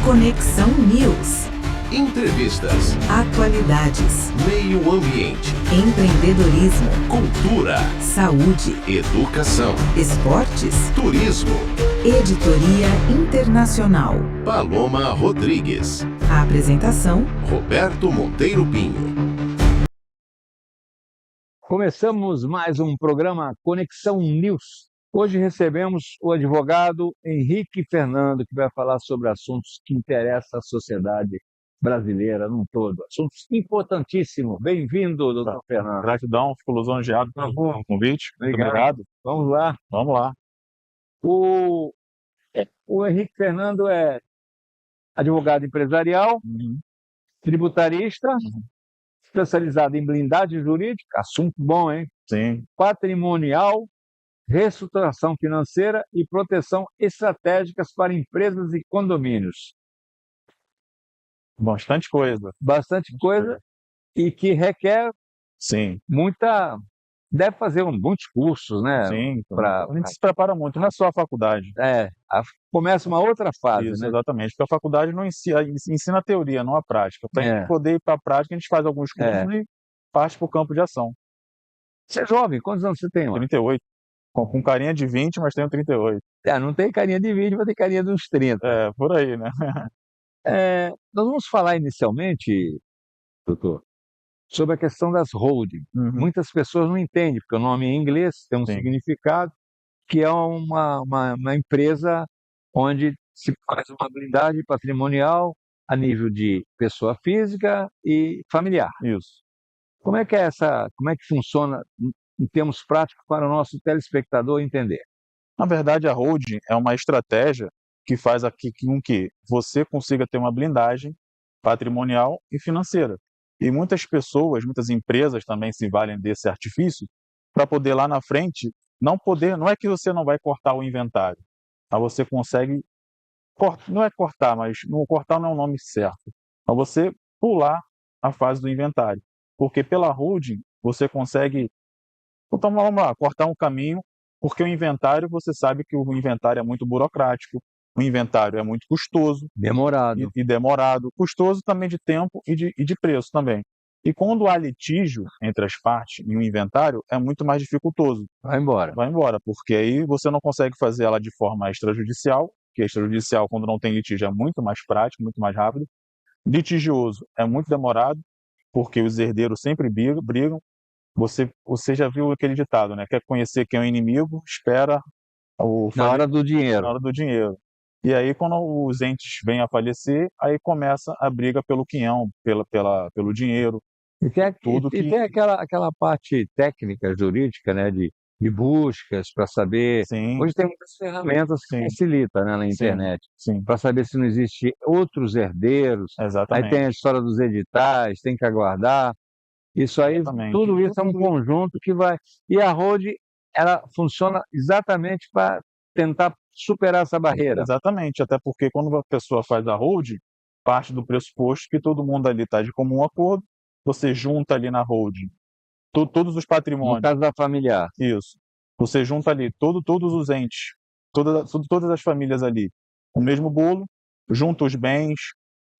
Conexão News. Entrevistas, Atualidades. meio ambiente, Empreendedorismo. cultura, Saúde. educação, Esportes. turismo. Editoria Internacional. Paloma Rodrigues, A apresentação: Roberto Monteiro Pinho. Começamos mais um programa Conexão News. Hoje recebemos o advogado Henrique Fernando, que vai falar sobre assuntos que interessam a sociedade brasileira num todo. Assuntos importantíssimos. Bem-vindo, doutor Fernando. Gratidão, fico lisonjeado pelo convite. Muito Obrigado. obrigado. Vamos lá. Vamos lá. O Henrique Fernando é advogado empresarial, tributarista, especializado em blindagem jurídica, assunto bom, hein? Sim, Patrimonial, reestruturação financeira e proteção estratégicas para empresas e condomínios. bastante coisa. Bastante coisa e que requer Sim, muita... Deve fazer muitos cursos, né? sim. pra- A gente se prepara muito, não é só a faculdade. Começa uma outra fase, Isso, né? exatamente. Porque a faculdade não ensina a teoria, não a prática. Para a É. gente poder ir para a prática, a gente faz alguns cursos e parte para o campo de ação. Você é jovem, quantos anos você tem, mano? 38. Com carinha de 20, mas tenho 38. Não tem carinha de 20, mas tem carinha de uns 30. É, por aí, né? Nós vamos falar inicialmente, doutor, sobre a questão das holding. Muitas pessoas não entendem, porque o nome em inglês tem um Sim. significado, que é uma empresa onde se faz uma blindagem patrimonial a nível de pessoa física e familiar. Isso. Como é que funciona em termos práticos para o nosso telespectador entender? Na verdade, a holding é uma estratégia que faz com que você consiga ter uma blindagem patrimonial e financeira. E muitas pessoas, muitas empresas também se valem desse artifício para poder lá na frente não é que você não vai cortar o inventário, mas você consegue, não é cortar, mas cortar não é o nome certo, mas você pular a fase do inventário, porque pela holding você consegue, então vamos lá, cortar um caminho, porque o inventário, você sabe que o inventário é muito burocrático, o inventário é muito custoso, Demorado. e demorado, custoso também de tempo e de preço também. E quando há litígio entre as partes em um inventário, é muito mais dificultoso. Vai embora. Porque aí você não consegue fazer ela de forma extrajudicial, que extrajudicial, quando não tem litígio, é muito mais prático, muito mais rápido. Litigioso é muito demorado, porque os herdeiros sempre brigam. Você já viu aquele ditado, né? Quer conhecer quem é o inimigo, espera Na hora do na dinheiro. hora do dinheiro. E aí, quando os entes vêm a falecer, aí começa a briga pelo quinhão, pelo dinheiro. E tem, Tudo que- tem aquela parte técnica, jurídica, né, de buscas para saber. Sim, Hoje tem muitas ferramentas que Sim. facilitam, né, na Sim. internet, sim, para saber se não existe outros herdeiros. Aí exatamente. tem a história dos editais, tem que aguardar. Isso aí, Exatamente. tudo isso é um conjunto que vai. E a Road, ela funciona exatamente para tentar superar essa barreira. Exatamente, até porque quando a pessoa faz a holding, parte do pressuposto que todo mundo ali está de comum acordo, você junta ali na holding todos os No patrimônios, caso da familiar. isso. Você junta ali todos os entes, todas as famílias ali, o mesmo bolo, junta os bens,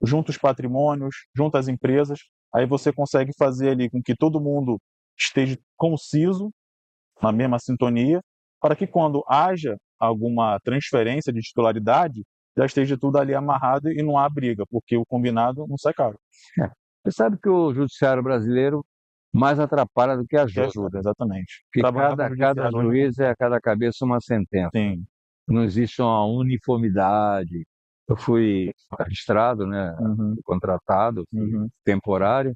junta os patrimônios, junta as empresas, aí você consegue fazer ali com que todo mundo esteja conciso, na mesma sintonia, para que quando haja alguma transferência de titularidade, já esteja tudo ali amarrado e não há briga, porque o combinado não sai caro. Você sabe que o judiciário brasileiro mais atrapalha do que Que ajuda. ajuda, exatamente. Porque Trabalhar no cada judiciário hoje- juiz é a cada cabeça uma sentença. Sim, Não existe uma uniformidade. Eu fui registrado, né, fui contratado, fui Uhum. temporário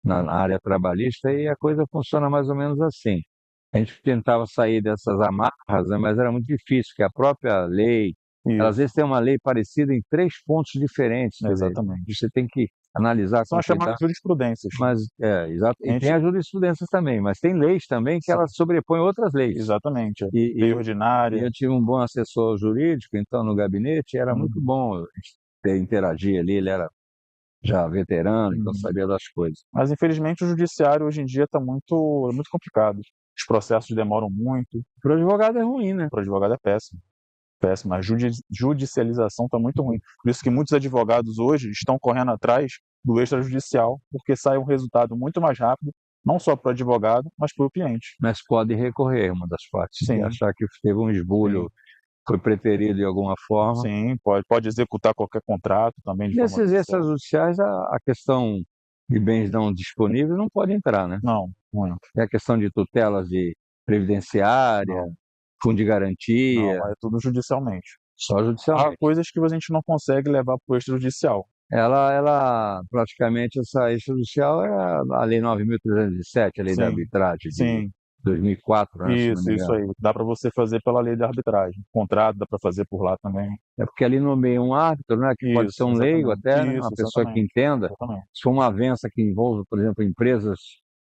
na área trabalhista e a coisa funciona mais ou menos assim. A gente tentava sair dessas amarras, né, mas era muito difícil, porque a própria lei, ela, às Isso, vezes tem uma lei parecida em 3 pontos diferentes. Quer dizer, exatamente. você tem que analisar São com as chamadas cuidado. jurisprudências. Mas, exato. E Gente- tem as jurisprudências também, mas tem leis também que Sim. elas sobrepõem outras leis. Exatamente. E- Lei e- ordinária. E eu tive um bom assessor jurídico, então, no gabinete, era muito bom a gente interagir ali, ele era já veterano, então sabia das coisas. Mas, infelizmente, o judiciário hoje em dia está muito complicado. Os processos demoram muito, Para o advogado é ruim, né? para o advogado é péssimo. péssimo. A judicialização está muito ruim. Por isso que muitos advogados hoje estão correndo atrás do extrajudicial, porque sai um resultado muito mais rápido, não só para o advogado, mas para o cliente. Mas pode recorrer uma das partes, se Sim. achar que teve um esbulho, foi preterido de alguma forma. Sim, pode executar qualquer contrato também de forma Nesses judicial. extrajudiciais, a questão de bens não disponíveis não pode entrar, né? Não entra. É a questão de tutelas de previdenciária, Não. fundo de garantia, Não, é tudo judicialmente. só Há judicialmente. coisas que a gente não consegue levar para o extrajudicial. Ela praticamente, essa extrajudicial é a Lei 9.307, a Lei da Sim, arbitragem de Sim, 2004, né, se não me isso engano. aí. Dá para você fazer pela lei de arbitragem. Contrato dá para fazer por lá também. É porque ali nomeia um árbitro, né, que pode ser um leigo exatamente. até, né, uma Isso, pessoa que exatamente. entenda. Exatamente. Se for uma avença que envolve, por exemplo, empresas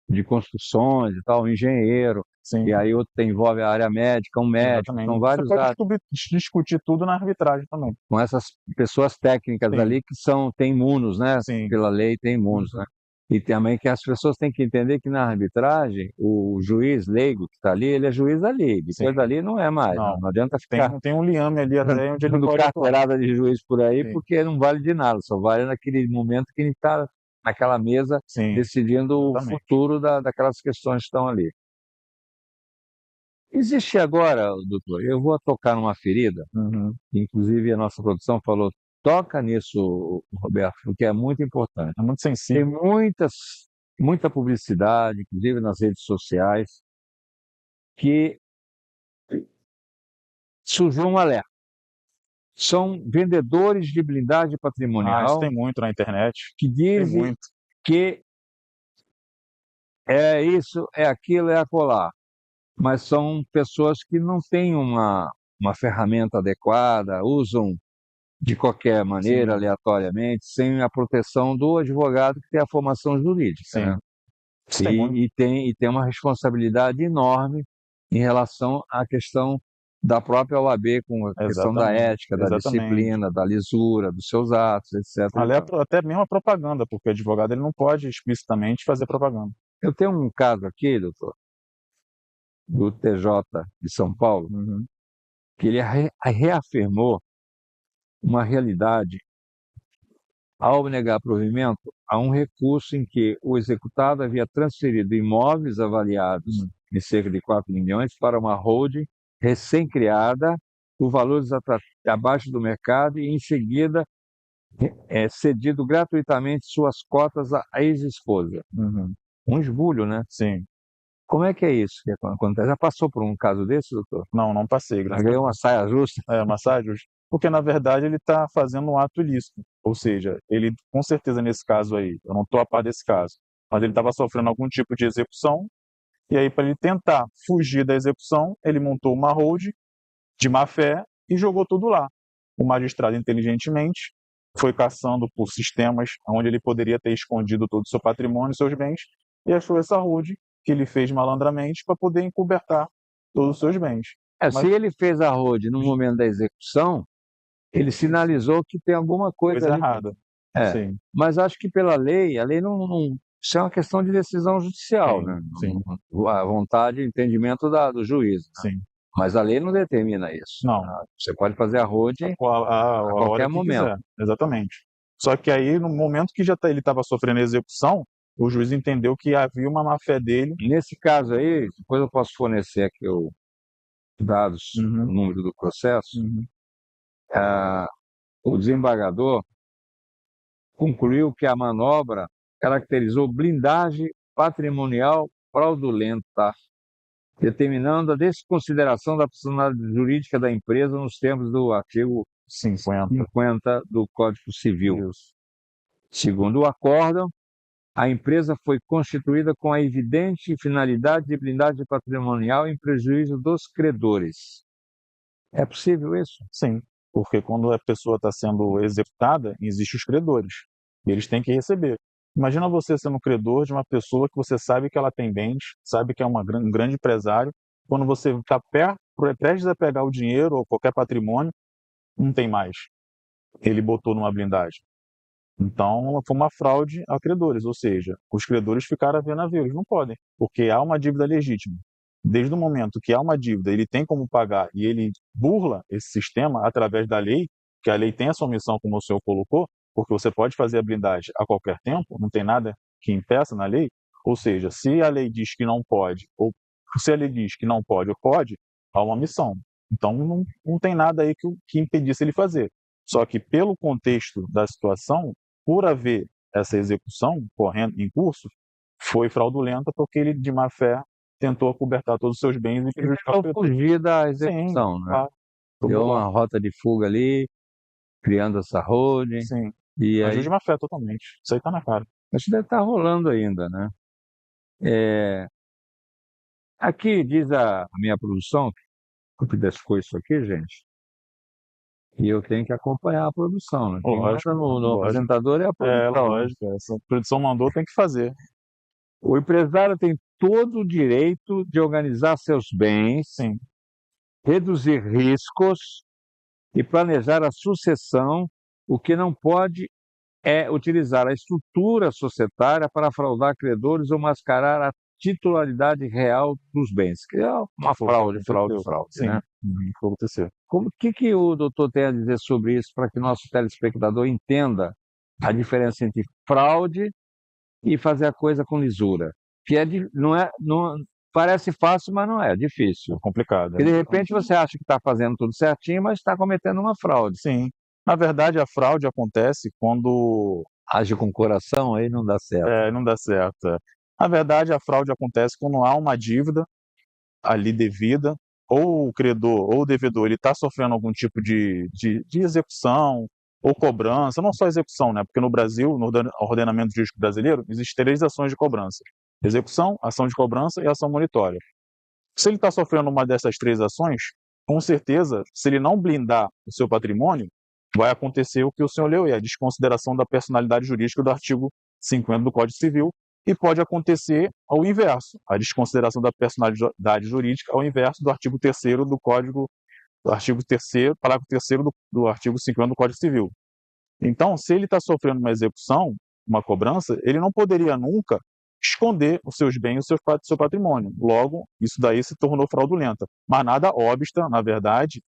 de construções e tal, um engenheiro, Sim, e aí outro envolve a área médica, um médico, exatamente. são Você vários pode árbitros discutir tudo na arbitragem também. com essas pessoas técnicas Sim. ali que têm imunos, né, Sim. pela lei tem imunos, né. E também que as pessoas têm que entender que na arbitragem, o juiz leigo que está ali, ele é juiz ali, depois Sim. dali não é mais, Não. não adianta ficar Tem um liame ali até onde ele dando pode atuar. carteirada de juiz por aí, Sim. porque não vale de nada, só vale naquele momento que ele está naquela mesa Sim, decidindo o exatamente. futuro daquelas questões que estão ali. Existe agora, doutor, eu vou tocar numa ferida, inclusive a nossa produção falou, toca nisso, Roberto, porque é muito importante. É muito Tem sensível. muita publicidade, inclusive nas redes sociais, que surgiu um alerta. São vendedores de blindagem Isso patrimonial tem muito na internet. que Tem dizem muito. que é isso, é aquilo, é acolá. Mas são pessoas que não têm uma ferramenta adequada, usam de qualquer maneira, Sim. aleatoriamente, sem a proteção do advogado que tem a formação jurídica, Sim. né? Isso tem muito. E tem uma responsabilidade enorme em relação à questão da própria OAB, com a questão da Exatamente. ética, da Exatamente. disciplina, da lisura, dos seus atos, etc. e tal. Até mesmo a propaganda, porque o advogado ele não pode explicitamente fazer propaganda. Eu tenho um caso aqui, doutor, do TJ de São Paulo, que ele reafirmou uma realidade ao negar provimento a um recurso em que o executado havia transferido imóveis avaliados em cerca de 4 milhões para uma holding recém-criada por valores abaixo do mercado e, em seguida, cedido gratuitamente suas cotas à ex-esposa. Um esbulho, né? Sim. Como é que é isso que acontece? Já passou por um caso desse, doutor? Não passei. Já ganhou uma saia justa? Uma saia justa. Porque, na verdade, ele está fazendo um ato ilícito. Ou seja, ele, com certeza, nesse caso aí, eu não estou a par desse caso, mas ele estava sofrendo algum tipo de execução, e aí, para ele tentar fugir da execução, ele montou uma holding de má fé e jogou tudo lá. O magistrado, inteligentemente, foi caçando por sistemas onde ele poderia ter escondido todo o seu patrimônio, seus bens, e achou essa holding que ele fez malandramente para poder encobertar todos os seus bens. Se ele fez a holding no momento da execução, ele sinalizou que tem alguma coisa ali. Errada. Sim. Mas acho que pela lei, a lei não isso é uma questão de decisão judicial, né? Sim. A vontade e entendimento do juiz. Né? Sim. Mas a lei não determina isso. Não. Você pode fazer a holding a qualquer hora que momento. quiser. Exatamente. Só que aí, no momento que ele estava sofrendo a execução, o juiz entendeu que havia uma má-fé dele. Nesse caso aí, depois eu posso fornecer aqui os dados, o número do processo. O desembargador concluiu que a manobra caracterizou blindagem patrimonial fraudulenta, determinando a desconsideração da personalidade jurídica da empresa nos termos do artigo 50 do Código Civil. Segundo o acórdão, a empresa foi constituída com a evidente finalidade de blindagem patrimonial em prejuízo dos credores. É possível isso? Sim, porque quando a pessoa está sendo executada, existem os credores, e eles têm que receber. Imagina você sendo credor de uma pessoa que você sabe que ela tem bens, sabe que é um grande empresário, quando você está prestes a pegar o dinheiro ou qualquer patrimônio, não tem mais. Ele botou numa blindagem. Então, foi uma fraude a credores, ou seja, os credores ficaram a ver navios, não podem, porque há uma dívida legítima. Desde o momento que há uma dívida, ele tem como pagar e ele burla esse sistema através da lei, que a lei tem a sua missão, como o senhor colocou, porque você pode fazer a blindagem a qualquer tempo, não tem nada que impeça na lei. Ou seja, se a lei diz que não pode, ou se a lei diz que não pode ou pode, há uma missão. Então não tem nada aí que impedisse ele fazer. Só que pelo contexto da situação, por haver essa execução correndo em curso, foi fraudulenta porque ele, de má fé, tentou acobertar todos os seus bens e Ele prejudicar o tentou credor. fugir da Sim, execução, né? claro. Deu uma rota de fuga ali, criando essa holding, Sim, e agiu aí de má fé totalmente. Isso aí tá na cara. isso deve estar rolando ainda, né? Aqui diz a minha produção, que descou isso aqui, gente, e eu tenho que acompanhar a produção, né? Quem Lógico, manda no lógico. apresentador é a É, produção, né? lógico. Essa produção mandou, tem que fazer. O empresário tem todo o direito de organizar seus bens, Sim, reduzir riscos e planejar a sucessão. O que não pode é utilizar a estrutura societária para fraudar credores ou mascarar a titularidade real dos bens, que é uma foi o fraude, que fraude, aconteceu. fraude, Sim, né? foi o que aconteceu. O que o doutor tem a dizer sobre isso para que nosso telespectador entenda a diferença entre fraude e fazer a coisa com lisura? Que não parece fácil, mas não é, difícil. É complicado. Porque de repente você acha que está fazendo tudo certinho, mas está cometendo uma fraude. Sim. Na verdade, a fraude acontece quando Age com o coração, aí não dá certo. não dá certo. Na verdade, a fraude acontece quando há uma dívida ali devida, ou o credor ou o devedor ele está sofrendo algum tipo de execução ou cobrança, não só execução, né? Porque no Brasil, no ordenamento jurídico brasileiro, existem 3 ações de cobrança: execução, ação de cobrança e ação monitória. Se ele está sofrendo uma dessas 3 ações, com certeza, se ele não blindar o seu patrimônio, vai acontecer o que o senhor leu, a desconsideração da personalidade jurídica do artigo 50 do Código Civil, e pode acontecer ao inverso, a desconsideração da personalidade jurídica ao inverso do artigo 3º do Código, do artigo 3º, parágrafo 3º do artigo 50 do Código Civil. Então, se ele está sofrendo uma execução, uma cobrança, ele não poderia nunca esconder os seus bens, o seu patrimônio. Logo, isso daí se tornou fraudulenta. Mas nada obsta, na verdade,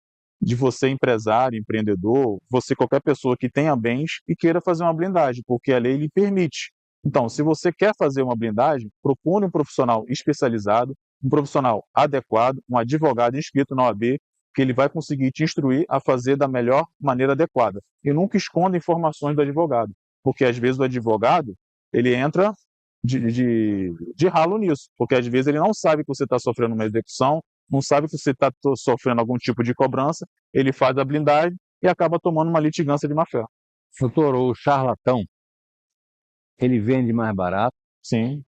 de você, empresário, empreendedor, você, qualquer pessoa que tenha bens e queira fazer uma blindagem, porque a lei lhe permite. Então, se você quer fazer uma blindagem, procure um profissional especializado, um profissional adequado, um advogado inscrito na OAB, que ele vai conseguir te instruir a fazer da melhor maneira adequada. E nunca esconda informações do advogado, porque às vezes o advogado, ele entra de ralo nisso, porque às vezes ele não sabe que você está sofrendo uma execução, não sabe que você está sofrendo algum tipo de cobrança, ele faz a blindagem e acaba tomando uma litigância de má-fé. Doutor, o charlatão, ele vende mais barato Sim,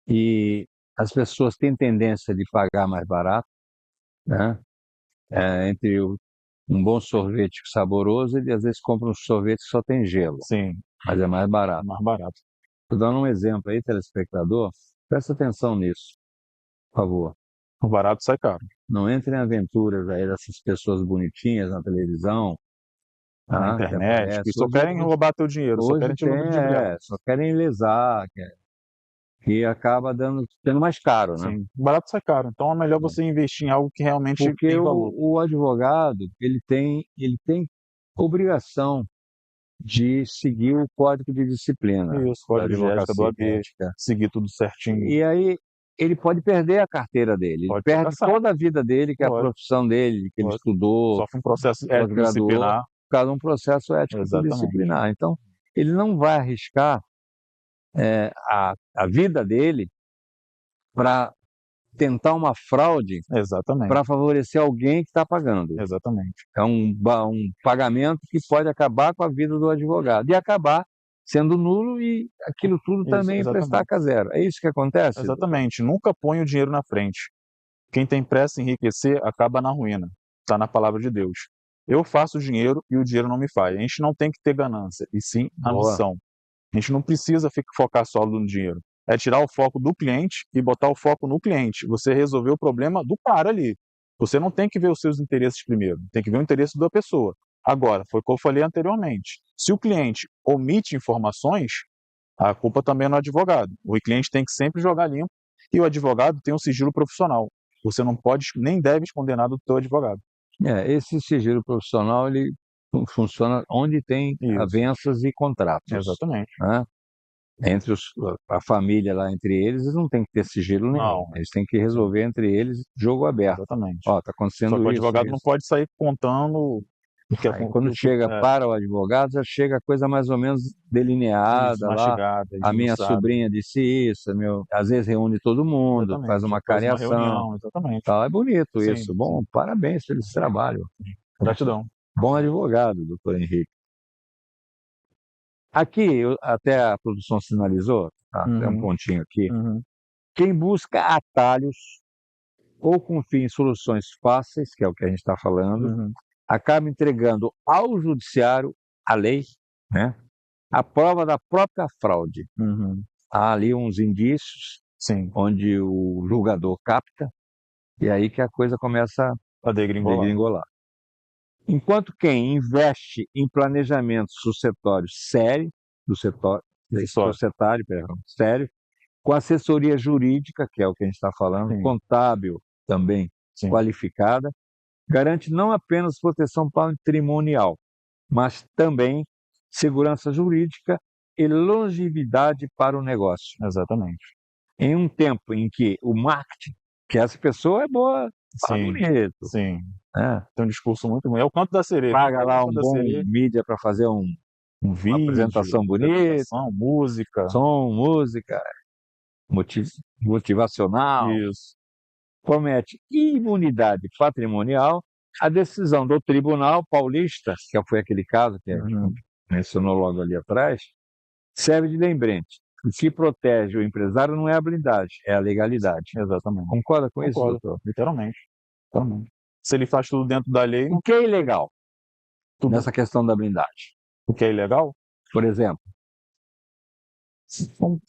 e as pessoas têm tendência de pagar mais barato, né? Entre um bom sorvete saboroso, ele às vezes compra um sorvete que só tem gelo, sim, mas é mais é barato. mais barato. Estou dando um exemplo aí, telespectador, presta atenção nisso, por favor. O barato sai caro. Não entre em aventuras aí dessas pessoas bonitinhas na televisão, Na que internet, aparecem. que só querem roubar teu dinheiro, só Hoje querem te tem, ludibriar. só querem lesar, que acaba sendo mais caro, né? Sim, o barato sai caro. Então é melhor você investir em algo que realmente Porque tem valor. o advogado, ele tem obrigação de seguir o código de disciplina Isso, código de ética do advocacia AB, ética. seguir tudo certinho. E aí ele pode perder a carteira dele, ele Pode perde fracassar. toda a vida dele, que é a Lógico. profissão dele, que ele Lógico. estudou, Sofre um processo pós-graduou, ético-disciplinar. por causa de um processo ético Exatamente. disciplinar. Então, ele não vai arriscar a vida dele para tentar uma fraude Exatamente. para favorecer alguém que está pagando. Exatamente. É um pagamento que pode acabar com a vida do advogado e acabar sendo nulo e aquilo tudo Isso, também exatamente. prestar a zero. É isso que acontece? Exatamente. Nunca põe o dinheiro na frente. Quem tem pressa em enriquecer acaba na ruína. Está na palavra de Deus. Eu faço dinheiro e o dinheiro não me faz. A gente não tem que ter ganância, e sim ambição. A gente não precisa focar só no dinheiro. É tirar o foco do cliente e botar o foco no cliente. Você resolveu o problema do cara ali. Você não tem que ver os seus interesses primeiro, tem que ver o interesse da pessoa. Agora, foi o que eu falei anteriormente. Se o cliente omite informações, a culpa também é no advogado. O cliente tem que sempre jogar limpo e o advogado tem um sigilo profissional. você não pode nem deve esconder nada do teu advogado. Esse sigilo profissional, ele funciona onde tem Isso. avenças e contratos, Exatamente. né? Entre a família lá, entre eles não tem que ter sigilo nenhum. Não. Eles têm que resolver entre eles, jogo aberto. Exatamente. Ó, tá acontecendo Só que o isso, advogado não isso. pode sair contando o que Aí, quando chega para o advogado, já chega a coisa mais ou menos delineada lá. mastigada, A minha esmiuçada. sobrinha disse isso, às vezes reúne todo mundo, Exatamente. faz uma Faz cariação. reunião, exatamente. Tal. É bonito Sim, isso. Bom, parabéns pelo esse trabalho. Gratidão. Bom advogado, doutor Henrique. Aqui, até a produção sinalizou, tem um pontinho aqui. Uhum. Quem busca atalhos ou confia em soluções fáceis, que é o que a gente está falando, Uhum. acaba entregando ao judiciário a lei, né? A prova da própria fraude. Uhum. Há ali uns indícios Sim, onde o julgador capta, e aí que a coisa começa a a degringolar. degringolar. Enquanto quem investe em planejamento sucessório sério, sério, com assessoria jurídica, que é o que a gente está falando, Sim. contábil também Sim. qualificada, garante não apenas proteção patrimonial, mas também segurança jurídica e longevidade para o negócio. Exatamente. Em um tempo em que o marketing, que essa pessoa é boa, fala Sim, bonito, sim. né? Tem um discurso muito bom. É o canto da sereia. Paga lá É o um canto da bom sereia, mídia para fazer um uma vídeo, apresentação bonita, apresentação, música. som, música, motivacional, Isso. promete imunidade patrimonial. A decisão do Tribunal Paulista, que foi aquele caso que a gente Uhum. mencionou logo ali atrás, serve de lembrete. O que protege o empresário não é a blindagem, é a legalidade. Exatamente. Concorda com isso, Concordo, doutor? literalmente. Se ele faz tudo dentro da lei, O que é ilegal tudo. nessa questão da blindagem? O que é ilegal, Por exemplo,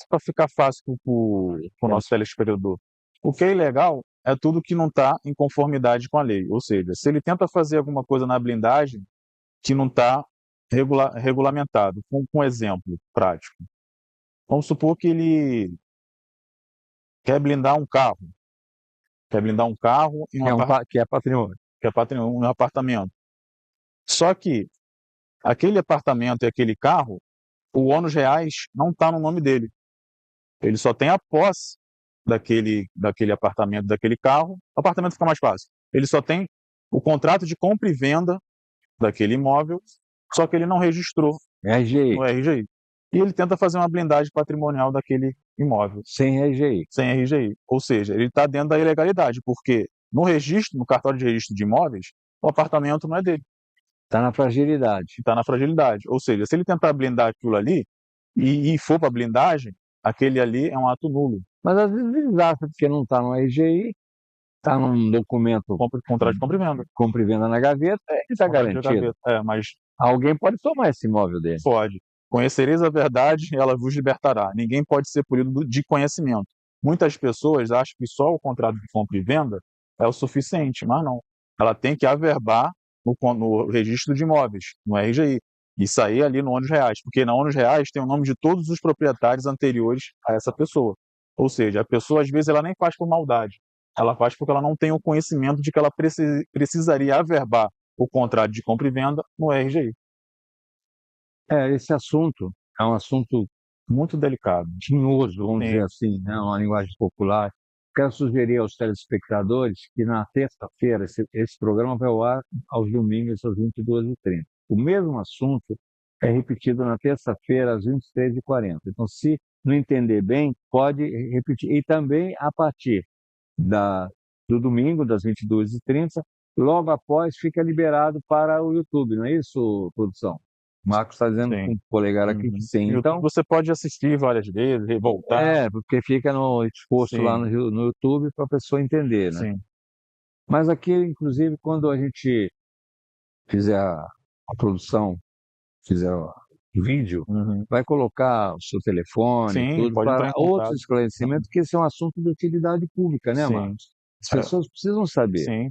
para ficar fácil para o nosso telespectador, o que é ilegal é tudo que não está em conformidade com a lei. Ou seja, se ele tenta fazer alguma coisa na blindagem que não está regulamentado. Com um exemplo prático. Vamos supor que ele quer blindar um carro. Quer blindar um carro e que é patrimônio. que é patrimônio, um apartamento. Só que aquele apartamento e aquele carro, o ônus reais não está no nome dele. Ele só tem a posse daquele apartamento, daquele carro. O apartamento fica mais fácil. Ele só tem o contrato de compra e venda daquele imóvel, só que ele não registrou RGI, no RGI. E ele tenta fazer uma blindagem patrimonial daquele imóvel, sem RGI. sem RGI. Ou seja, ele está dentro da ilegalidade, porque no registro, no cartório de registro de imóveis, o apartamento não é dele. Está na fragilidade. Está na fragilidade. Ou seja, se ele tentar blindar aquilo ali e for para blindagem, aquele ali é um ato nulo. Mas às vezes eles acham que não está no RGI, está num documento, Contrato de compra e venda. compra e venda na gaveta, ele está Contrato de garantido. gaveta. Mas Alguém pode tomar esse imóvel dele. pode. Conhecereis a verdade, ela vos libertará. Ninguém pode ser punido de conhecimento. Muitas pessoas acham que só o contrato de compra e venda é o suficiente, mas não. Ela tem que averbar no registro de imóveis, no RGI, e sair ali no ônus reais, porque na ônus reais tem o nome de todos os proprietários anteriores a essa pessoa. Ou seja, a pessoa às vezes ela nem faz por maldade, ela faz porque ela não tem o conhecimento de que ela precisaria averbar o contrato de compra e venda no RGI. Esse assunto é um assunto Muito delicado. tinhoso, vamos Sim. dizer assim, né, uma linguagem popular. Quero sugerir aos telespectadores que na terça-feira esse programa vai ao ar aos domingos às 22h30. O mesmo assunto é repetido na terça-feira às 23h40. Então, se não entender bem, pode repetir. E também a partir do domingo, das 22h30, logo após fica liberado para o YouTube, não é isso, produção? O Marcos está dizendo Sim. com o polegar aqui que sim. Então, você pode assistir várias vezes, voltar. Porque fica exposto Sim. lá no YouTube para a pessoa entender, né? Sim. Mas aqui, inclusive, quando a gente fizer a produção, fizer o vídeo, Uhum. vai colocar o seu telefone, Sim, tudo, pode entrar para em contato. outros esclarecimentos, porque esse é um assunto de utilidade pública, né, Sim. Marcos? As pessoas precisam saber. Sim.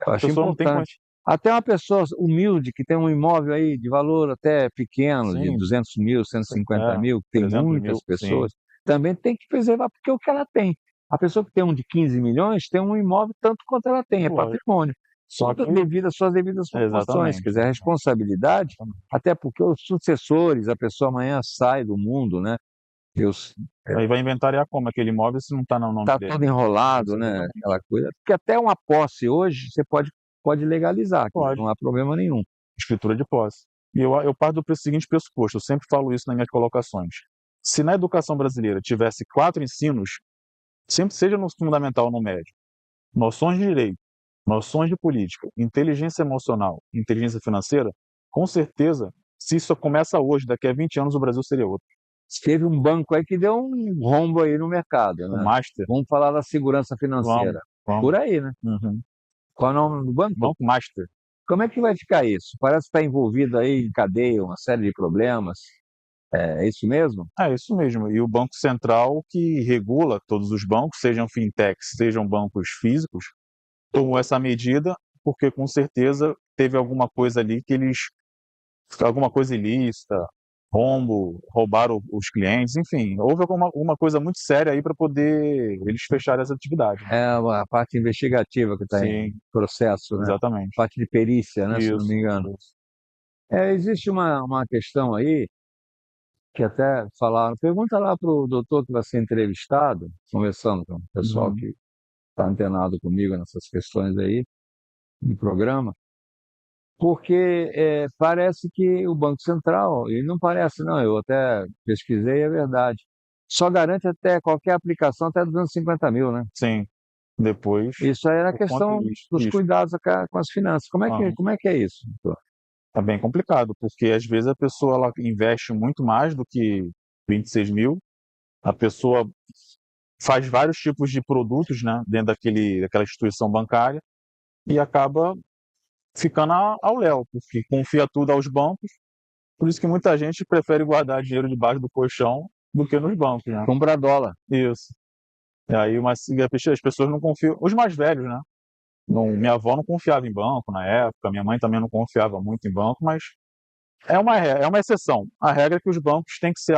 Eu acho pessoa não tem importante. Até uma pessoa humilde, que tem um imóvel aí de valor até pequeno, de Sim. 200 mil, 150 mil, que tem 300 muitas mil, pessoas, também tem que preservar, porque é o que ela tem. A pessoa que tem um de 15 milhões tem um imóvel tanto quanto ela tem, é Lógico. patrimônio. Só que Devido às suas devidas proporções. Exatamente. Quer dizer, a responsabilidade, até porque os sucessores, a pessoa amanhã sai do mundo, né? aí vai inventariar como aquele imóvel se não está no nome Está dele. todo enrolado, né? Exatamente. Aquela coisa. Porque até uma posse hoje você pode legalizar, que Pode. não há problema nenhum. Escritura de posse. E eu parto do seguinte pressuposto, eu sempre falo isso nas minhas colocações. Se na educação brasileira tivesse 4 ensinos, sempre seja no fundamental ou no médio, noções de direito, noções de política, inteligência emocional, inteligência financeira, com certeza, se isso começa hoje, daqui a 20 anos o Brasil seria outro. Teve um banco aí que deu um rombo aí no mercado, O né? Master, Vamos falar da segurança financeira. vamos. Por aí, né? Uhum. Qual é o nome do banco? Banco Master. Como é que vai ficar isso? Parece que está envolvido aí em cadeia, uma série de problemas. É isso mesmo? É isso mesmo. E o Banco Central, que regula todos os bancos, sejam fintechs, sejam bancos físicos, tomou essa medida porque com certeza teve alguma coisa ali alguma coisa ilícita, rombo, roubaram os clientes, enfim, houve alguma coisa muito séria aí para poder eles fecharem essa atividade. É a parte investigativa que está em Sim, processo, né? exatamente. Parte de perícia, né? Se não Isso, me engano. isso. Existe uma questão aí que até falaram. Pergunta lá para o doutor que vai ser entrevistado, conversando com o pessoal Uhum. que está antenado comigo nessas questões aí, no programa, porque parece que o Banco Central, e não parece não, eu até pesquisei, é verdade, só garante até qualquer aplicação até 250 mil, né? Sim, depois, Isso aí era a por conta questão dos disso. cuidados com as finanças. Aham. Como é que é isso, doutor? É bem complicado, porque às vezes a pessoa ela investe muito mais do que 26 mil, a pessoa faz vários tipos de produtos, né, dentro daquela instituição bancária e acaba ficando ao léu, porque confia tudo aos bancos, por isso que muita gente prefere guardar dinheiro debaixo do colchão do que nos bancos, né? Comprar dólar. Isso. E aí as pessoas não confiam, os mais velhos, né? Minha avó não confiava em banco na época, minha mãe também não confiava muito em banco, mas é uma exceção. A regra é que os bancos têm que ser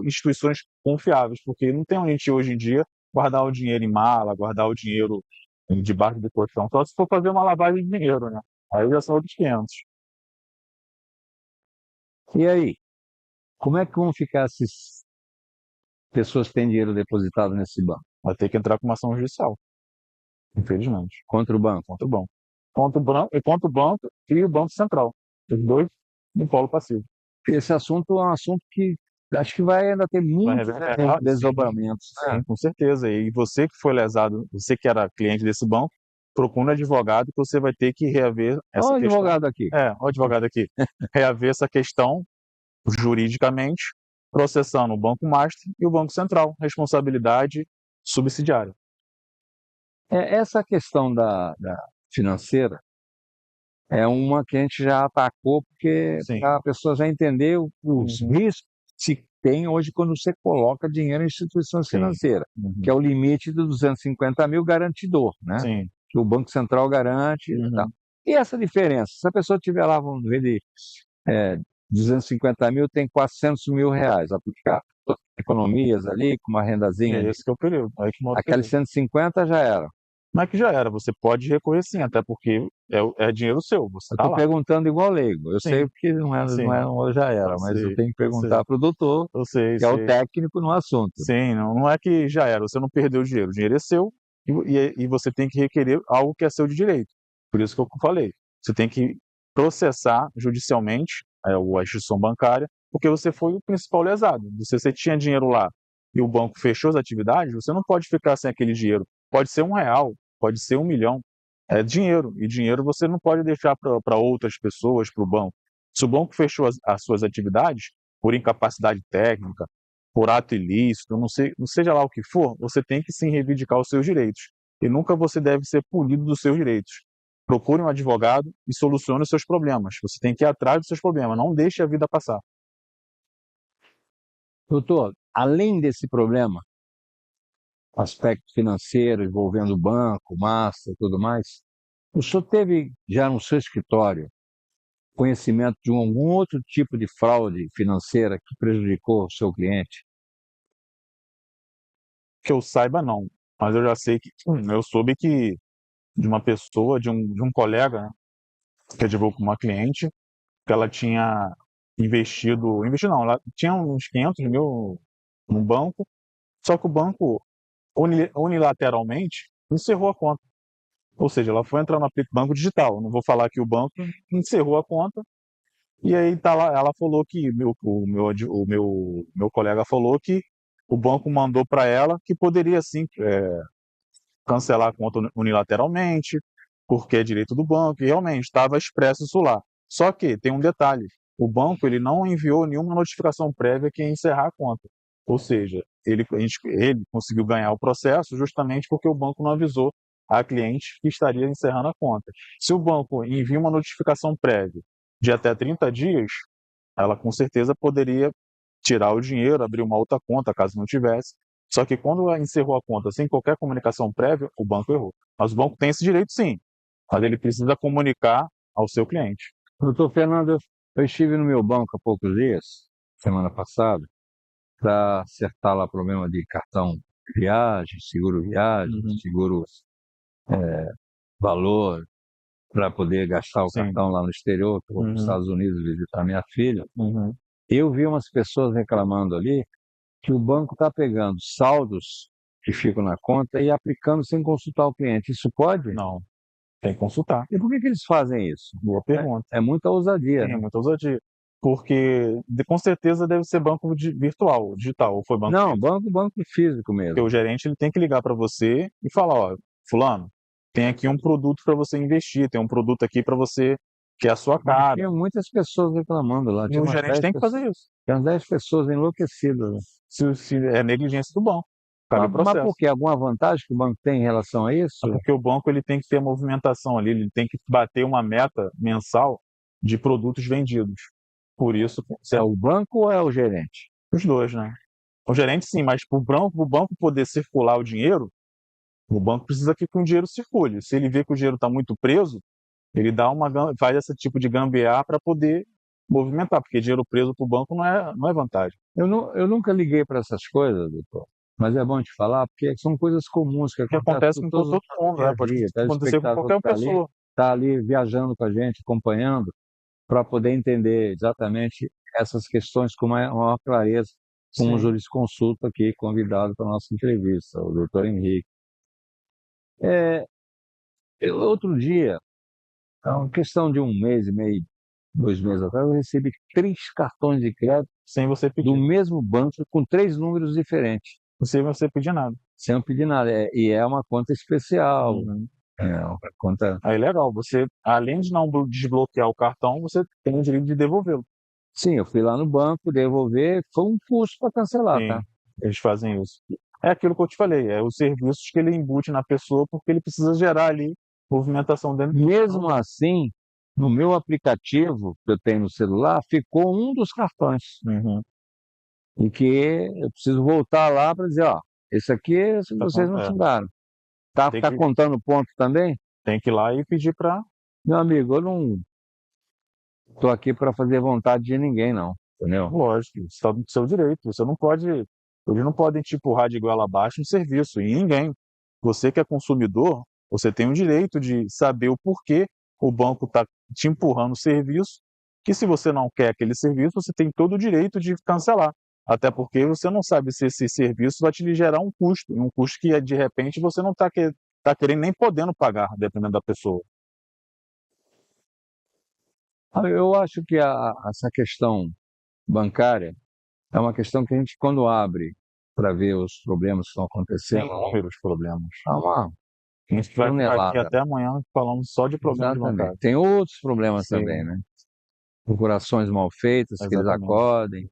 instituições confiáveis, porque não tem onde a gente hoje em dia guardar o dinheiro em mala, guardar o dinheiro debaixo do colchão, só se for fazer uma lavagem de dinheiro, né? Aí já são outros 500. E aí, como é que vão ficar essas pessoas que têm dinheiro depositado nesse banco? Vai ter que entrar com uma ação judicial, infelizmente, Contra o banco? contra o banco. Contra o banco e o Banco Central. Os dois no polo passivo. Esse assunto é um assunto que acho que vai ainda ter muitos reverberar, desdobramentos. Sim, com certeza. E você que foi lesado, você que era cliente desse banco, procure um advogado que você vai ter que reaver essa Olha o questão. advogado aqui. O advogado aqui. Reaver essa questão juridicamente, processando o Banco Master e o Banco Central. Responsabilidade subsidiária. Essa questão da financeira é uma que a gente já atacou, porque Sim. a pessoa já entendeu os riscos que se tem hoje quando você coloca dinheiro em instituições Sim. financeiras, que é o limite dos 250 mil garantidor, né? Sim. Que o Banco Central garante e tal. E essa diferença? Se a pessoa tiver lá, vamos ver, de 250 mil, tem 400 mil reais, aplicar economias ali, com uma rendazinha. Esse que é o período. Aí que mora o Aqueles período. 150 já era. Não é que já era, você pode recorrer sim, até porque é dinheiro seu, você Eu está estou lá. perguntando igual leigo. Eu Sim. sei porque não é, Sim. já era, Eu mas sei, eu tenho que eu perguntar sei. para o doutor, Eu sei, que é o sei. técnico no assunto. Sim, não é que já era, você não perdeu o dinheiro é seu e você tem que requerer algo que é seu de direito. Por isso que eu falei, você tem que processar judicialmente a instituição bancária, porque você foi o principal lesado. Você tinha dinheiro lá e o banco fechou as atividades, você não pode ficar sem aquele dinheiro. Pode ser R$1, pode ser 1 milhão. É dinheiro, e dinheiro você não pode deixar para outras pessoas, para o banco. Se o banco fechou as suas atividades por incapacidade técnica, por ato ilícito, não seja lá o que for, você tem que sim reivindicar os seus direitos. E nunca você deve ser punido dos seus direitos. Procure um advogado e solucione os seus problemas. Você tem que ir atrás dos seus problemas, não deixe a vida passar. Doutor, além desse problema, aspecto financeiro envolvendo o banco, massa e tudo mais, o senhor teve já no seu escritório conhecimento de algum outro tipo de fraude financeira que prejudicou o seu cliente? Que eu saiba, não. Mas eu já sei que, eu soube que de uma pessoa, de um colega, né, que advogou com uma cliente, que ela tinha investido não, ela tinha uns 500 mil no banco, só que o banco unilateralmente encerrou a conta. Ou seja, ela foi entrar no banco digital, não vou falar que o banco encerrou a conta, e aí tá lá, ela falou que, o meu colega falou que o banco mandou para ela que poderia sim cancelar a conta unilateralmente, porque é direito do banco, e realmente estava expresso isso lá. Só que tem um detalhe, o banco ele não enviou nenhuma notificação prévia que ia encerrar a conta. Ou seja, ele conseguiu ganhar o processo justamente porque o banco não avisou a cliente que estaria encerrando a conta. Se o banco envia uma notificação prévia de até 30 dias, ela com certeza poderia tirar o dinheiro, abrir uma outra conta, caso não tivesse. Só que quando ela encerrou a conta sem qualquer comunicação prévia, o banco errou. Mas o banco tem esse direito sim, mas ele precisa comunicar ao seu cliente. Doutor Fernando, eu estive no meu banco há poucos dias, semana passada, para acertar lá problema de cartão viagem, Uhum. seguro valor, para poder gastar o Sim. cartão lá no exterior, que eu vou para os Uhum. Estados Unidos visitar minha filha. Uhum. Eu vi umas pessoas reclamando ali que o banco está pegando saldos que ficam na conta e aplicando sem consultar o cliente. Isso pode? Não, tem que consultar. E por que eles fazem isso? Boa pergunta. É muita ousadia, Tem né? muita ousadia. Porque com certeza deve ser banco virtual, digital, ou foi banco Não, físico. banco físico Porque mesmo. o gerente ele tem que ligar para você e falar, ó, fulano, tem aqui um produto para você investir, tem um produto aqui para você que é a sua Mas cara. tinha muitas pessoas reclamando lá. E Tinha o umas gerente 10 tem que fazer isso. tinha umas 10 pessoas enlouquecidas, né? Se é negligência do banco, cabe Mas processo. por quê? Alguma vantagem que o banco tem em relação a isso? Porque o banco ele tem que ter a movimentação ali, ele tem que bater uma meta mensal de produtos vendidos. Por isso, É o banco ou é o gerente? os dois, né? O gerente sim, mas para o banco poder circular o dinheiro, o banco precisa que o dinheiro circule. Se ele vê que o dinheiro está muito preso, ele faz esse tipo de gambiarra para poder movimentar, porque dinheiro preso para o banco não é vantagem. Eu nunca liguei para essas coisas, doutor. Mas é bom te falar, porque são coisas comuns que Que acontece acontecem com todo mundo, dia né? a Pode dia. O acontecer com telespectador que qualquer pessoa. está ali viajando com a gente, acompanhando, para poder entender exatamente essas questões com maior clareza, com o Sim. jurisconsulto aqui, convidado para a nossa entrevista, o doutor Henrique. Outro dia, é uma questão de um mês e meio, 2 meses atrás, eu recebi 3 cartões de crédito Sem você do pedir. mesmo banco com 3 números diferentes, Sem você pedir nada. sem eu pedir nada. E é uma conta especial, Uhum. é uma conta. Aí legal, você, além de não desbloquear o cartão, você tem o direito de devolvê-lo. Sim, eu fui lá no banco devolver, foi um custo para cancelar, tá? Sim, eles fazem isso. É aquilo que eu te falei, é os serviços que ele embute na pessoa, porque ele precisa gerar ali movimentação dentro do Mesmo assim, no meu aplicativo que eu tenho no celular, ficou um dos cartões. Uhum. E que eu preciso voltar lá para dizer, ó, esse aqui vocês não tiraram. Tá Tem que- contando ponto também? Tem que ir lá e pedir para. Meu amigo, eu não estou aqui para fazer vontade de ninguém, não. Entendeu? Lógico, você está no seu direito. Você não pode. Eles não podem te empurrar de goela abaixo em serviço, e ninguém. Você que é consumidor, você tem o direito de saber o porquê o banco está te empurrando o serviço, que se você não quer aquele serviço, você tem todo o direito de cancelar. Até porque você não sabe se esse serviço vai te gerar um custo, e um custo que de repente você não está querendo nem podendo pagar, dependendo da pessoa. Eu acho que essa questão bancária é uma questão que a gente, quando abre para ver os problemas que estão acontecendo, Inúmeros problemas. há uma A gente vai ficar aqui tonelada. até amanhã falando só de problemas de bancário. Exatamente. Tem outros problemas Sim. também, né? Procurações mal feitas, que eles Exatamente. acodem,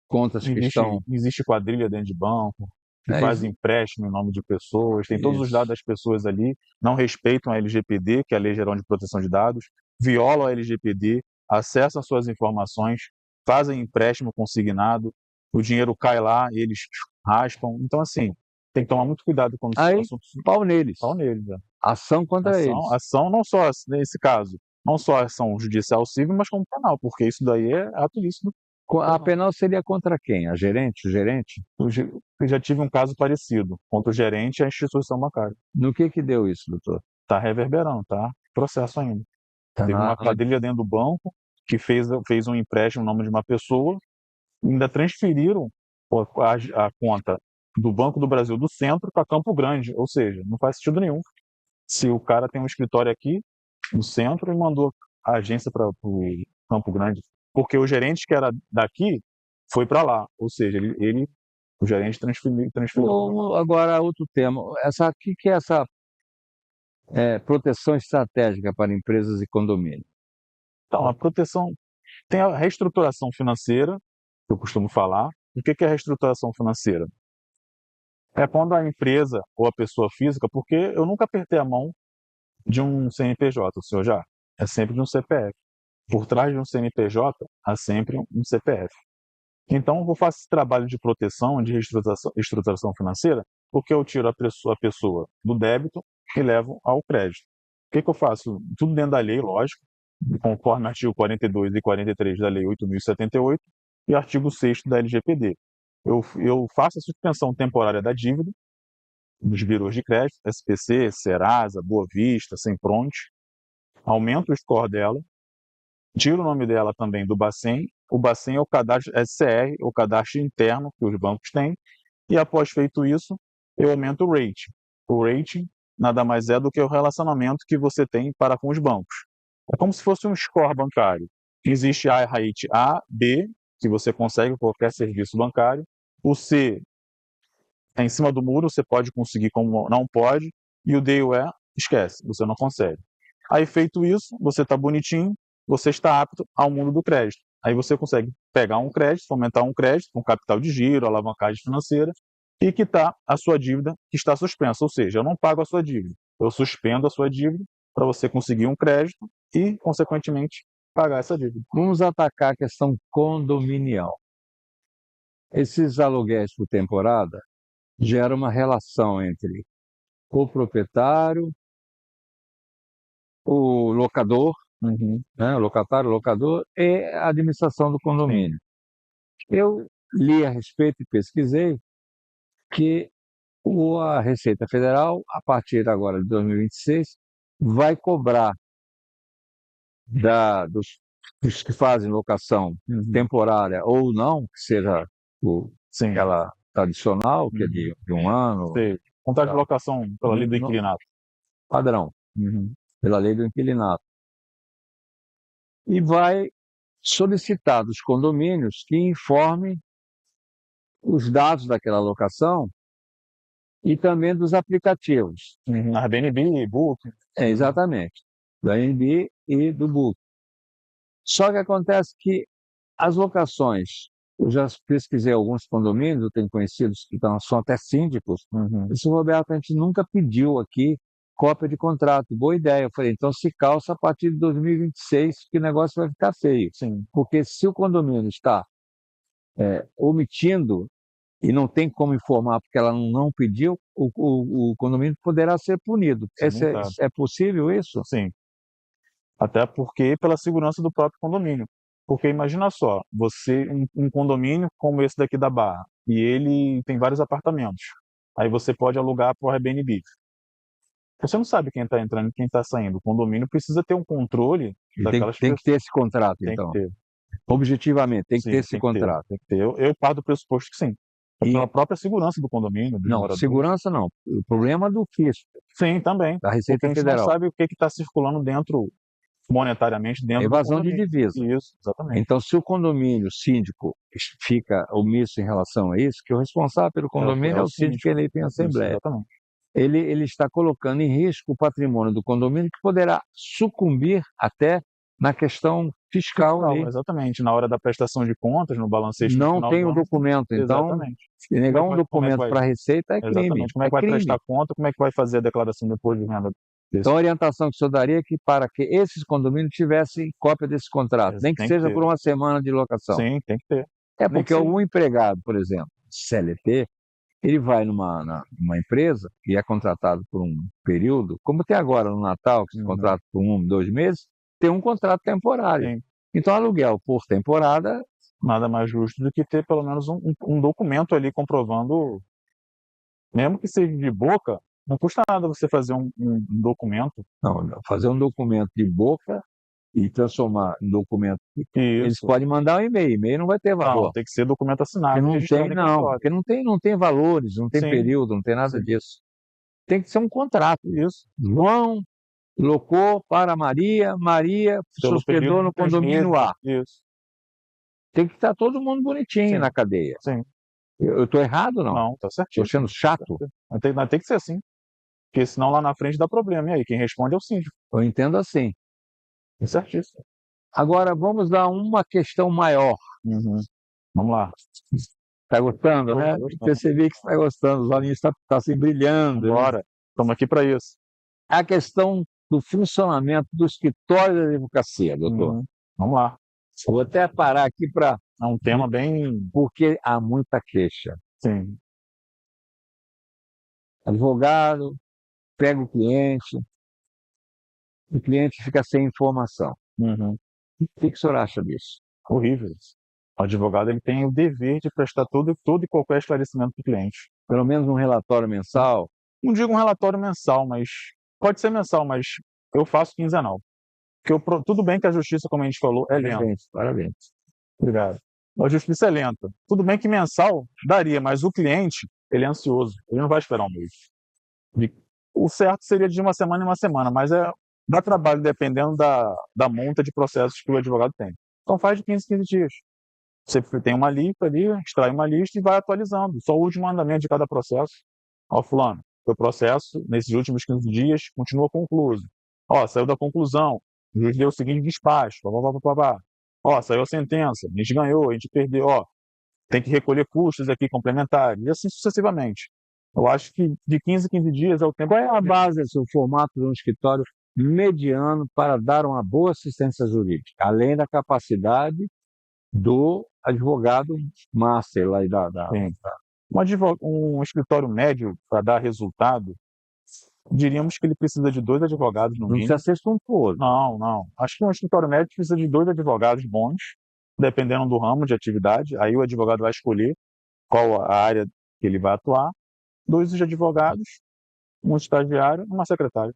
contas que estão. Existe quadrilha dentro de banco, que É faz isso. empréstimo em nome de pessoas, tem todos os Isso. dados das pessoas ali, não respeitam a LGPD, que é a Lei Geral de Proteção de Dados, violam a LGPD, acessam suas informações, fazem empréstimo consignado, o dinheiro cai lá, eles raspam. Então, assim, tem que tomar muito cuidado quando Aí, esse assunto pau neles. fala neles. Né? Ação contra eles. Ação não só, nesse caso, não só ação judicial civil, mas como penal, porque isso daí é ato ilícito A penal seria contra quem? A gerente? O gerente? Eu já tive um caso parecido contra o gerente e a instituição bancária. No que deu isso, doutor? Está reverberando, tá? Processo ainda. Tá Teve na- uma quadrilha dentro do banco que fez um empréstimo no nome de uma pessoa, ainda transferiram a conta do Banco do Brasil do Centro para Campo Grande, ou seja, não faz sentido nenhum. Se o cara tem um escritório aqui no centro e mandou a agência para o Campo Grande, porque o gerente que era daqui foi para lá, ou seja, o gerente transferiu. Agora, outro tema. O que é essa proteção estratégica para empresas e condomínios? Então, a proteção tem a reestruturação financeira, que eu costumo falar. O que é a reestruturação financeira? É quando a empresa ou a pessoa física, porque eu nunca apertei a mão de um CNPJ, o senhor já? É sempre de um CPF. Por trás de um CNPJ, há sempre um CPF. Então, eu faço esse trabalho de proteção, de reestruturação financeira, porque eu tiro a pessoa do débito e levo ao crédito. O que eu faço? Tudo dentro da lei, lógico, conforme artigo 42 e 43 da Lei 8.078 e artigo 6º da LGPD. Eu faço a suspensão temporária da dívida dos birôs de crédito, SPC, Serasa, Boa Vista, Sempronte, aumento o score dela, tiro o nome dela também do Bacen. O Bacen é o cadastro SCR, o cadastro interno que os bancos têm, e após feito isso, eu aumento o rating. O rating nada mais é do que o relacionamento que você tem para com os bancos. É como se fosse um score bancário. Existe a rate A, B, que você consegue com qualquer serviço bancário. O C é em cima do muro, você pode conseguir como não pode. E o D e o E, esquece, você não consegue. Aí feito isso, você está bonitinho, você está apto ao mundo do crédito. Aí você consegue pegar um crédito, fomentar um crédito com capital de giro, alavancagem financeira e quitar a sua dívida que está suspensa. Ou seja, eu não pago a sua dívida, eu suspendo a sua dívida para você conseguir um crédito e, consequentemente, pagar essa dívida. Vamos atacar a questão condominial. Esses aluguéis por temporada geram uma relação entre o proprietário, o locador, né, o locatário, o locador e a administração do condomínio. Eu li a respeito e pesquisei que a Receita Federal, a partir agora de 2026, vai cobrar dos que fazem locação temporária ou não, que seja Sim. aquela tradicional, que é de um ano, Sei. Contrato de locação pela lei do Não. inquilinato. padrão, pela lei do inquilinato. E vai solicitar dos condomínios que informem os dados daquela locação e também dos aplicativos. Airbnb, Booking. Exatamente, do Airbnb e do Book. Só que acontece que as locações, eu já pesquisei alguns condomínios, eu tenho conhecidos que são até síndicos, disse, Roberto, a gente nunca pediu aqui cópia de contrato. Boa ideia. Eu falei, então se calça a partir de 2026 que o negócio vai ficar feio. Sim. Porque se o condomínio está omitindo e não tem como informar porque ela não pediu, o condomínio poderá ser punido. Sim, claro. É possível isso? Sim. Até porque pela segurança do próprio condomínio. Porque imagina só, um condomínio como esse daqui da Barra, e ele tem vários apartamentos. Aí você pode alugar para o Airbnb. Você não sabe quem está entrando e quem está saindo. O condomínio precisa ter um controle daquelas Tem que ter esse contrato, Tem então. que ter. Objetivamente, tem que Sim, ter esse contrato. Tem que ter. Eu parto do pressuposto que sim. E- Pela própria segurança do condomínio, dos Não, moradores. segurança não. O problema é do fisco, Sim, também. da Porque Receita a gente Federal. não sabe o que está circulando dentro, monetariamente, dentro Evasão do de condomínio. divisa. Isso, exatamente. Então, se o condomínio, o síndico, fica omisso em relação a isso, que o responsável pelo condomínio é o síndico eleito em Isso, assembleia. exatamente. Ele está colocando em risco o patrimônio do condomínio, que poderá sucumbir até na questão fiscal ali. Exatamente. Na hora da prestação de contas, no balanceio no Não final tem do o ano. documento, então, Exatamente. se negar Como é um que documento vai- para a Receita é crime. Exatamente. Como é que vai crime. prestar conta, como é que vai fazer a declaração do imposto de renda? Então, a orientação que o senhor daria é que para que esses condomínios tivessem cópia desse contrato, nem que Tem que seja ter. por uma semana de locação. Sim, tem que ter. É Nem que porque seja. algum empregado, por exemplo, CLT, ele vai numa empresa e é contratado por um período, como tem agora no Natal, que se contrata por 2 meses, tem um contrato temporário. Sim. Então, aluguel por temporada Nada mais justo do que ter pelo menos um documento ali comprovando, mesmo que seja de boca, não custa nada você fazer um documento. Não, fazer um documento de boca e transformar em documento. Eles Isso. podem mandar um e-mail. E-mail não vai ter Não, valor. tem que ser documento assinado. Porque não registrado tem, em não. cartório. Porque não tem valores, não tem Sim. período, não tem nada Sim. disso. Tem que ser um contrato. Isso. João locou para Maria, Maria se Pelo hospedou período no de 3 condomínio meses. A. Isso. Tem que estar todo mundo bonitinho Sim. na cadeia. Sim. Eu estou errado, não? Não, tá Estou certíssimo. sendo chato? Mas tem que ser assim. Porque senão lá na frente dá problema. E aí, quem responde é o síndico. Eu entendo assim. É certíssimo. Agora, vamos dar uma questão maior. Uhum. Vamos lá. Está gostando, né? Tô gostando. Percebi que está gostando. Os olhinhos estão assim brilhando. né? Bora. Estamos aqui para isso. A questão do funcionamento do escritório da advocacia, doutor. Uhum. Vamos lá. Vou até parar aqui É um tema bem... porque há muita queixa. Sim. Advogado pega o cliente fica sem informação. Uhum. O que o senhor acha disso? Horrível isso. O advogado ele tem o dever de prestar todo e qualquer esclarecimento para o cliente. Pelo menos um relatório mensal? Não digo um relatório mensal, mas pode ser mensal, mas eu faço quinzenal. Porque tudo bem que a justiça, como a gente falou, é lenta. Parabéns. Obrigado. A justiça é lenta. Tudo bem que mensal daria, mas o cliente, ele é ansioso. Ele não vai esperar um mês. O certo seria de uma semana em uma semana, mas dá trabalho dependendo da monta de processos que o advogado tem. Então faz de 15 em 15 dias. Você tem uma lista ali, extrai uma lista e vai atualizando. Só o último andamento de cada processo. Ó, fulano, o processo, nesses últimos 15 dias, continua concluído. Ó, saiu da conclusão, o juiz deu o seguinte despacho, blá. Ó, saiu a sentença, a gente ganhou, a gente perdeu, ó, tem que recolher custos aqui complementares, e assim sucessivamente. Eu acho que de 15 em 15 dias é o tempo. Qual é a base do formato de um escritório mediano para dar uma boa assistência jurídica, além da capacidade do advogado master lá e Sim. Um escritório médio, para dar resultado, diríamos que ele precisa de 2 advogados no Não mínimo. precisa ser suntuoso. Não. Acho que um escritório médio precisa de 2 advogados bons, dependendo do ramo de atividade. Aí o advogado vai escolher qual a área que ele vai atuar. 2 advogados, um estagiário e uma secretária.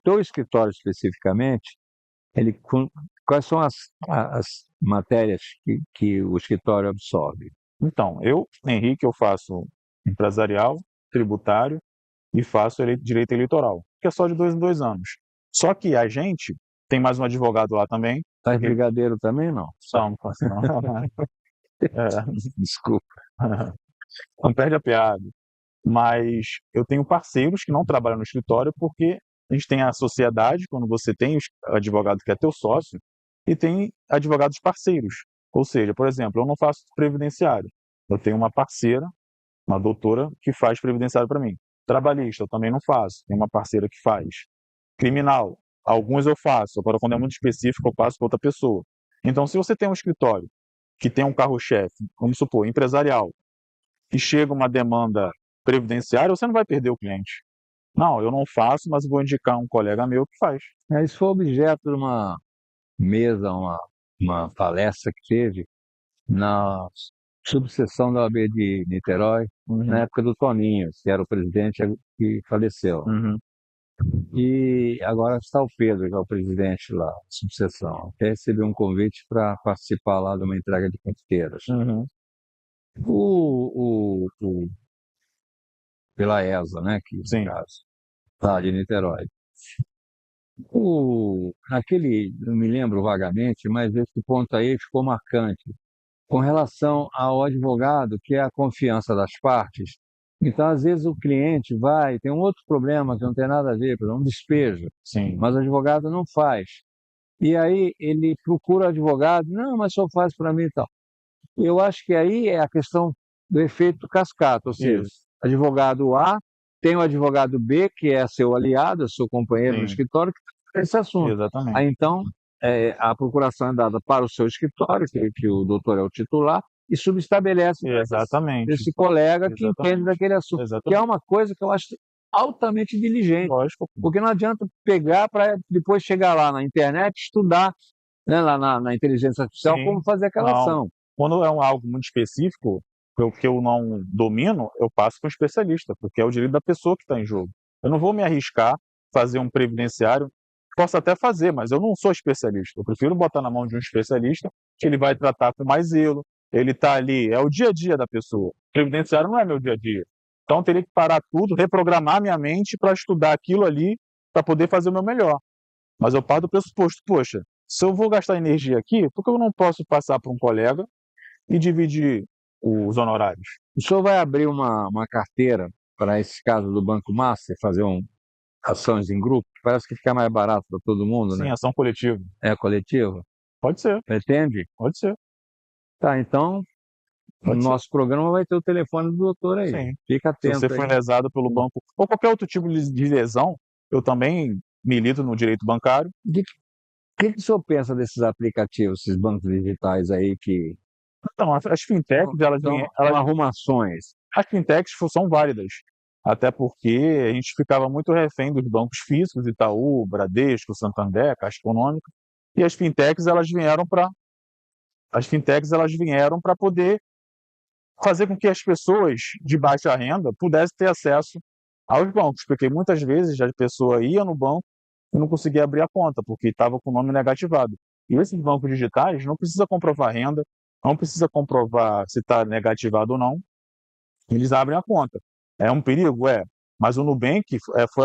Teu escritório especificamente, quais são as matérias que o escritório absorve? Então, Henrique, eu faço empresarial, tributário e faço direito eleitoral, que é só de 2 em 2 anos. Só que a gente tem mais um advogado lá também. Faz brigadeiro também, não? Não faço não. Desculpa. Não perde a piada. Mas eu tenho parceiros que não trabalham no escritório porque a gente tem a sociedade, quando você tem o advogado que é teu sócio, e tem advogados parceiros. Ou seja, por exemplo, eu não faço previdenciário. Eu tenho uma parceira, uma doutora, que faz previdenciário para mim. Trabalhista, eu também não faço. Tem uma parceira que faz. Criminal, alguns eu faço. Agora, quando é muito específico, eu passo para outra pessoa. Então, se você tem um escritório que tem um carro-chefe, vamos supor, empresarial, e chega uma demanda previdenciária, você não vai perder o cliente. Não, eu não faço, mas vou indicar um colega meu que faz. Isso foi objeto de uma mesa, uma palestra que teve na subseção da OAB de Niterói, na época do Toninho, que era o presidente que faleceu. Uhum. E agora está o Pedro, que é o presidente lá, da subseção. Até recebi um convite para participar lá de uma entrega de carteiras. Uhum. Pela ESA, né? Que, Sim. no caso, tá, de Niterói. Não me lembro vagamente, mas esse ponto aí ficou marcante. Com relação ao advogado, que é a confiança das partes. Então, às vezes, o cliente tem um outro problema que não tem nada a ver, por exemplo, um despejo, Sim. mas o advogado não faz. E aí ele procura o advogado, não, mas só faz para mim e tal. Eu acho que aí é a questão do efeito cascata, ou seja, Isso. advogado A tem o advogado B, que é seu aliado, seu companheiro no Sim. escritório, que trata esse assunto. Exatamente. Aí, então, a procuração é dada para o seu escritório, que o doutor é o titular, e subestabelece Exatamente. esse colega que Exatamente. entende daquele assunto. Exatamente. Que é uma coisa que eu acho altamente diligente. Lógico. Porque não adianta pegar para depois chegar lá na internet, estudar, né, lá na inteligência artificial, Sim. como fazer aquela Não. ação. Quando é algo muito específico, que eu não domino, eu passo para um especialista, porque é o direito da pessoa que está em jogo. Eu não vou me arriscar fazer um previdenciário, posso até fazer, mas eu não sou especialista. Eu prefiro botar na mão de um especialista, que ele vai tratar com mais zelo, ele está ali, é o dia a dia da pessoa. Previdenciário não é meu dia a dia. Então, eu teria que parar tudo, reprogramar minha mente para estudar aquilo ali, para poder fazer o meu melhor. Mas eu paro do pressuposto, poxa, se eu vou gastar energia aqui, por que eu não posso passar para um colega e dividir os honorários? O senhor vai abrir uma carteira para esse caso do Banco Master, fazer ações em grupo? Parece que fica mais barato para todo mundo, Sim, né? ação coletiva. É coletivo? Pode ser, Pretende? pode ser. Tá, então no Pode ser. nosso programa vai ter o telefone do doutor aí. Sim. Fica Se atento você aí. foi lesado pelo banco ou qualquer outro tipo de lesão, eu também milito no direito bancário. O que o senhor pensa desses aplicativos, esses bancos digitais aí que Então, as fintechs, são arrumações? as fintechs são válidas, até porque a gente ficava muito refém dos bancos físicos, Itaú, Bradesco, Santander, Caixa Econômica, e as fintechs elas vieram para poder fazer com que as pessoas de baixa renda pudessem ter acesso aos bancos, porque muitas vezes a pessoa ia no banco e não conseguia abrir a conta, porque estava com o nome negativado. E esses bancos digitais não precisa comprovar renda, não precisa comprovar se está negativado ou não, eles abrem a conta. É um perigo? É. Mas o Nubank foi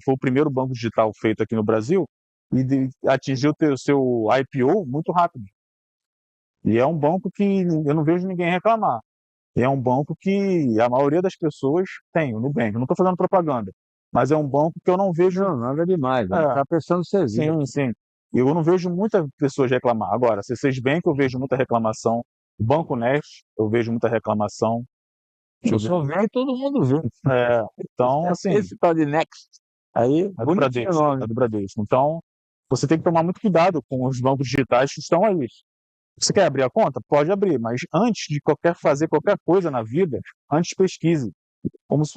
o primeiro banco digital feito aqui no Brasil e atingiu o seu IPO muito rápido. E é um banco que eu não vejo ninguém reclamar. E é um banco que a maioria das pessoas tem, o Nubank. Eu não estou fazendo propaganda, mas é um banco que eu não vejo. Não, nada demais. É. Está prestando serviço. Sim, sim. Eu não vejo muitas pessoas reclamar. Agora, C6 Bank eu vejo muita reclamação. O Banco Nest eu vejo muita reclamação. Eu sou velho e todo mundo vê. Então, assim, Esse tal de Next. Aí, é do bonitinho Bradesco, nome. é do Bradesco. Então, você tem que tomar muito cuidado com os bancos digitais que estão aí. Você quer abrir a conta? Pode abrir, mas antes de fazer qualquer coisa na vida, antes pesquise.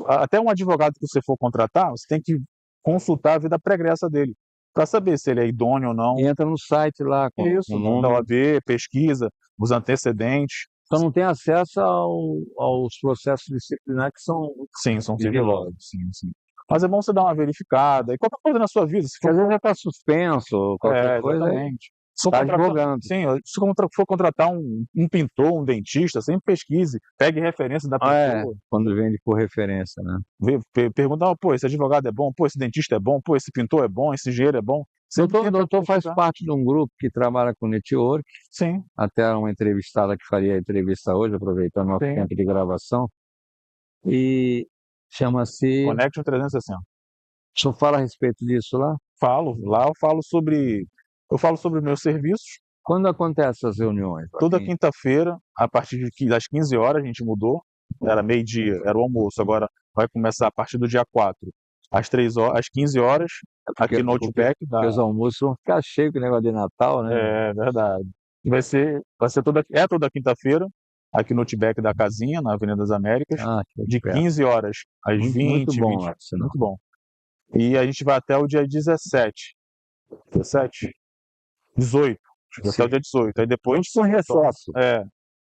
Até um advogado que você for contratar, você tem que consultar a vida pregressa dele, para saber se ele é idôneo ou não. Entra no site lá com Isso, o da nome. OAB, pesquisa, os antecedentes. Só não tem acesso aos processos disciplinares que são Sim, são sigilosos. sigilosos. Sim, sim. Mas é bom você dar uma verificada. E qualquer coisa na sua vida, se Porque às for. vezes já está suspenso, qualquer coisa. Aí Exatamente. Se tá contratar- advogando. Sim, se for contratar um pintor, um dentista, sempre pesquise, pegue referência da pessoa. Quando vende por referência, né? Pergunta, pô, esse advogado é bom, pô, esse dentista é bom, pô, esse pintor é bom, esse engenheiro é bom. O Sempre tenta doutor faz pesquisar. parte de um grupo que trabalha com network, Sim, até uma entrevistada que faria a entrevista hoje, aproveitando nosso Sim. tempo de gravação, e chama-se... Connection 360. O senhor fala a respeito disso lá? Lá eu falo sobre os meus serviços. Quando acontecem essas reuniões? Toda Assim, quinta-feira, a partir das 15 horas, a gente mudou. Era meio-dia, era o almoço. Agora vai começar a partir do dia 4, às 15 horas, aqui no Outback. porque os almoços vão ficar cheios com o negócio de Natal, né? É verdade. Vai ser toda quinta-feira, aqui no Outback da Casinha, na Avenida das Américas, Que de perto. 15 horas às 20, Muito bom 20. lá, por sinal. Muito bom. E a gente vai até o dia 17. 17? 18. Até o dia 18. Aí depois a gente só retorna. recesso.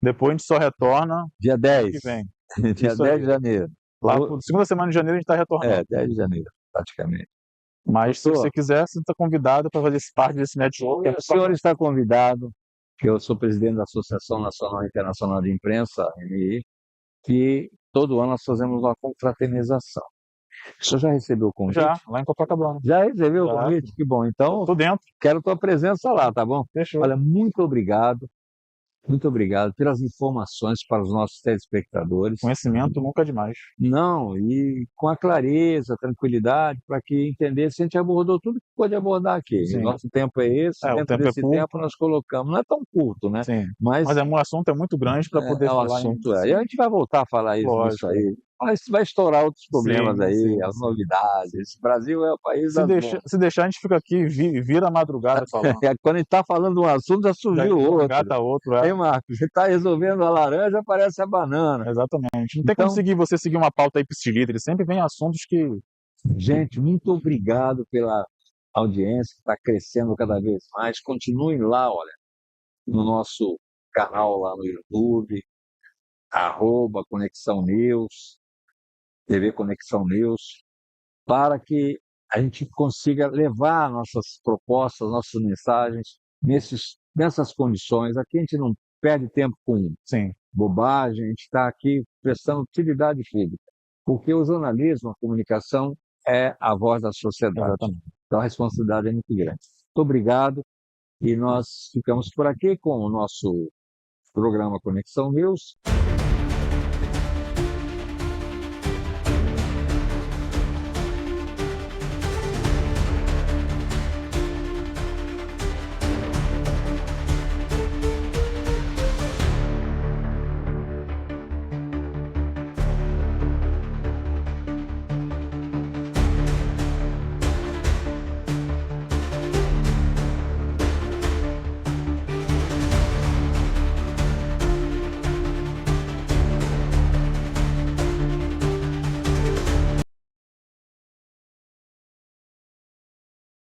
Depois a gente só retorna Dia ano 10. que vem. Dia Isso 10 aí. de janeiro. Lá por segunda semana de janeiro a gente está retornando. 10 de janeiro, praticamente. Mas se Doutor, você quiser, você está convidado para fazer parte desse network. o senhor está convidado, que eu sou presidente da Associação Nacional e Internacional de Imprensa, ANI, que todo ano nós fazemos uma confraternização. O senhor já recebeu o convite? Já, lá em Copacabana. Já recebeu o Já. convite? Que bom. Então, Tô dentro. quero tua presença lá, tá bom? Fechou. Olha, muito obrigado pelas informações para os nossos telespectadores. Conhecimento nunca é demais. Não, e com a clareza, a tranquilidade, para que entendesse, a gente abordou tudo que pôde abordar aqui. Sim. O nosso tempo é esse, O dentro tempo é desse curto. tempo nós colocamos, não é tão curto, né? Sim. Mas Mas o assunto é muito grande para poder o falar. assunto é. E a gente vai voltar a falar isso Lógico. aí. Mas vai estourar outros problemas Sim, aí, sim, as sim. novidades. Esse Brasil é o país Se das se deixar, a gente fica aqui e vira a madrugada falando. Quando a gente está falando de um assunto, já surgiu outro. Gata outro, é. Hein, Marcos? Você está resolvendo a laranja, aparece a banana. Exatamente. Não tem Então- como você seguir uma pauta ipsilítere. Sempre vem assuntos que. Gente, muito obrigado pela audiência, que está crescendo cada vez mais. Continuem lá, olha, no nosso canal lá no YouTube, @Conexão News, TV Conexão News, para que a gente consiga levar nossas propostas, nossas mensagens nessas condições. Aqui a gente não perde tempo com Sim, bobagem, a gente está aqui prestando utilidade pública, porque o jornalismo, a comunicação é a voz da sociedade. exatamente. Então a responsabilidade é muito grande. Muito obrigado e nós ficamos por aqui com o nosso programa Conexão News.